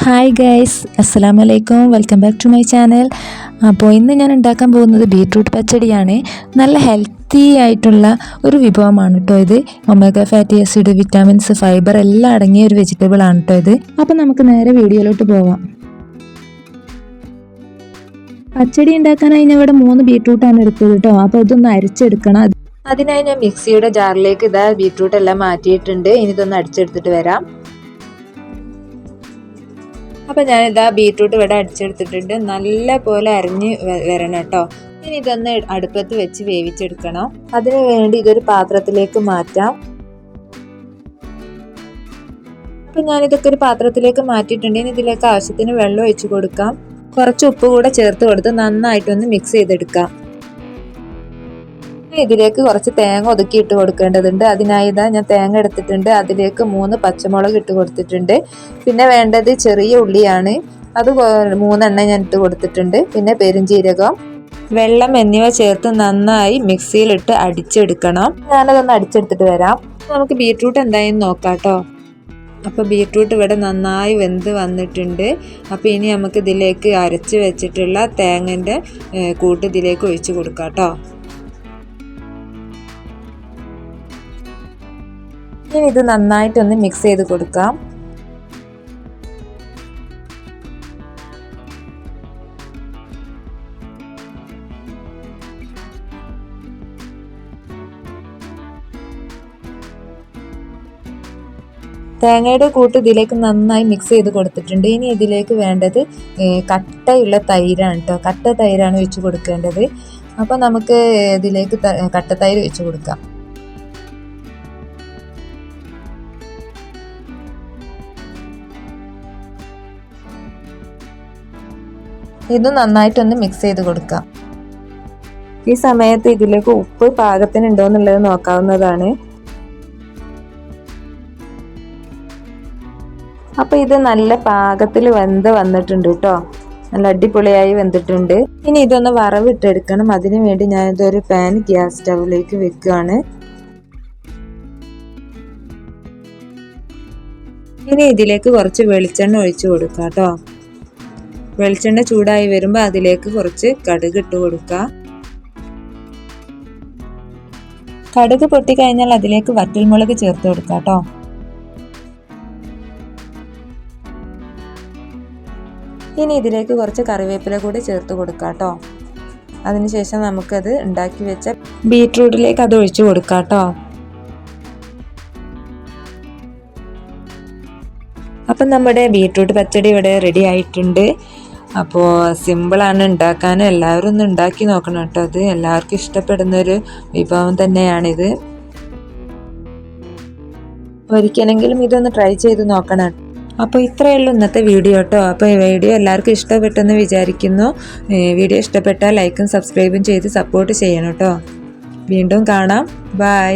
Hi guys, അസ്സലാമു അലൈക്കും. Welcome back to my channel. അപ്പോൾ ഇന്ന് ഞാൻ ഉണ്ടാക്കാൻ പോകുന്നത് ബീട്രൂട്ട് പച്ചടിയാണ്. നല്ല ഹെൽത്തി ആയിട്ടുള്ള ഒരു വിഭവമാണ് കേട്ടോ ഇത്. Omega fatty acid, vitamins, fibre എല്ലാം അടങ്ങിയ ഒരു വെജിറ്റബിൾ ആണ് കേട്ടോ ഇത്. അപ്പോൾ നമുക്ക് നേരെ വീഡിയോയിലോട്ട് പോവാം. പച്ചടി ഉണ്ടാക്കാനായി ഞാൻ ഇവിടെ 3 ബീട്രൂട്ടാണ് എടുത്തത് കേട്ടോ. അപ്പോൾ ഇതൊന്ന് അരിച്ചെടുക്കണം. അതിനായി ഞാൻ മിക്സിയുടെ ജാറിലേക്ക് ബീട്രൂട്ട് എല്ലാം മാറ്റിയിട്ടുണ്ട്. ഇനി ഇതൊന്ന് അടിച്ചെടുത്തിട്ട് വരാം. അപ്പോൾ ഞാനിതാ ബീട്രൂട്ട് ഇവിടെ അടിച്ചെടുത്തിട്ടുണ്ട്. നല്ല പോലെ അരിഞ്ഞ് വരണം കേട്ടോ. ഇനി ഇതൊന്ന് അടുപ്പത്ത് വെച്ച് വേവിച്ചെടുക്കണം. അതിനു വേണ്ടി ഇതൊരു പാത്രത്തിലേക്ക് മാറ്റാം. അപ്പോൾ ഞാനിതൊക്കെ ഒരു പാത്രത്തിലേക്ക് മാറ്റിയിട്ടുണ്ട്. ഇനി ഇതിലേക്ക് ആവശ്യത്തിന് വെള്ളം ഒഴിച്ച് കൊടുക്കാം. കുറച്ച് ഉപ്പ് കൂടെ ചേർത്ത് കൊടുത്ത് നന്നായിട്ടൊന്ന് മിക്സ് ചെയ്തെടുക്കാം. ഇതിലേക്ക് കുറച്ച് തേങ്ങ ഒതുക്കി ഇട്ട് കൊടുക്കേണ്ടതുണ്ട്. അതിനായി ഞാൻ തേങ്ങ എടുത്തിട്ടുണ്ട്. അതിലേക്ക് 3 പച്ചമുളക് ഇട്ട് കൊടുത്തിട്ടുണ്ട്. പിന്നെ വേണ്ടത് ചെറിയ ഉള്ളിയാണ്. അത് 3 എണ്ണം ഞാൻ ഇട്ട് കൊടുത്തിട്ടുണ്ട്. പിന്നെ പെരുംജീരകം, വെള്ളം എന്നിവ ചേർത്ത് നന്നായി മിക്സിയിലിട്ട് അടിച്ചെടുക്കണം. ഞാനതൊന്ന് അടിച്ചെടുത്തിട്ട് വരാം. നമുക്ക് ബീട്രൂട്ട് എന്തായാലും നോക്കാം കേട്ടോ. അപ്പോൾ ബീട്രൂട്ട് ഇവിടെ നന്നായി വെന്ത് വന്നിട്ടുണ്ട്. അപ്പോൾ ഇനി നമുക്ക് ഇതിലേക്ക് അരച്ച് വെച്ചിട്ടുള്ള തേങ്ങൻ്റെ കൂട്ട് ഇതിലേക്ക് ഒഴിച്ച് കൊടുക്കാം കേട്ടോ. ഇനി ഇത് നന്നായിട്ടൊന്ന് മിക്സ് ചെയ്ത് കൊടുക്കാം. തേങ്ങയുടെ കൂട്ട് ഇതിലേക്ക് നന്നായി മിക്സ് ചെയ്ത് കൊടുത്തിട്ടുണ്ട്. ഇനി ഇതിലേക്ക് വേണ്ടത് കട്ടയുള്ള തൈരാണ് കേട്ടോ. കട്ട തൈരാണ് ഒഴിച്ച് കൊടുക്കേണ്ടത്. അപ്പോൾ നമുക്ക് ഇതിലേക്ക് കട്ട തൈര് ഒഴിച്ച് കൊടുക്കാം. ഇത് നന്നായിട്ടൊന്ന് മിക്സ് ചെയ്ത് കൊടുക്കാം. ഈ സമയത്ത് ഇതിലേക്ക് ഉപ്പ് പാകത്തിനുണ്ടോ എന്നുള്ളത് നോക്കാവുന്നതാണ്. അപ്പോൾ ഇത് നല്ല പാകത്തിൽ വെന്ത് വന്നിട്ടുണ്ട് കേട്ടോ. നല്ല അടിപൊളിയായി വെന്തിട്ടുണ്ട്. ഇനി ഇതൊന്ന് വറവിട്ടെടുക്കണം. അതിനു വേണ്ടി ഞാൻ ഇതൊരു പാൻ ഗ്യാസ് സ്റ്റൗവിലേക്ക് വെക്കുകയാണ്. ഇനി ഇതിലേക്ക് കുറച്ച് വെളിച്ചെണ്ണ ഒഴിച്ച് കൊടുക്കാം കേട്ടോ. വെളിച്ചെണ്ണ ചൂടായി വരുമ്പോൾ അതിലേക്ക് കുറച്ച് കടുക് ഇട്ട് കൊടുക്കുക. കടുക് പൊട്ടിക്കഴിഞ്ഞാൽ അതിലേക്ക് വറ്റൽമുളക് ചേർത്ത് കൊടുക്കുക കേട്ടോ. ഇനി ഇതിലേക്ക് കുറച്ച് കറിവേപ്പില കൂടി ചേർത്ത് കൊടുക്കുക കേട്ടോ. അതിനുശേഷം നമുക്കത് ഉണ്ടാക്കി വെച്ച ബീട്രൂട്ടിലേക്ക് അത് ഒഴിച്ചു കൊടുക്കാം കേട്ടോ. അപ്പം നമ്മുടെ ബീട്രൂട്ട് പച്ചടി ഇവിടെ റെഡി ആയിട്ടുണ്ട്. അപ്പോൾ സിമ്പിളാണ് ഉണ്ടാക്കാൻ. എല്ലാവരും ഒന്ന് ഉണ്ടാക്കി നോക്കണം കേട്ടോ. അത് എല്ലാവർക്കും ഇഷ്ടപ്പെടുന്നൊരു വിഭവം തന്നെയാണിത്. ഒരിക്കലെങ്കിലും ഇതൊന്ന് ട്രൈ ചെയ്ത് നോക്കണം. അപ്പോൾ ഇത്രയേ ഉള്ളൂ ഇന്നത്തെ വീഡിയോ കേട്ടോ. അപ്പോൾ ഈ വീഡിയോ എല്ലാവർക്കും ഇഷ്ടപ്പെട്ടെന്ന് വിചാരിക്കുന്നു. വീഡിയോ ഇഷ്ടപ്പെട്ടാൽ ലൈക്കും സബ്സ്ക്രൈബും ചെയ്ത് സപ്പോർട്ട് ചെയ്യണം കേട്ടോ. വീണ്ടും കാണാം. ബൈ.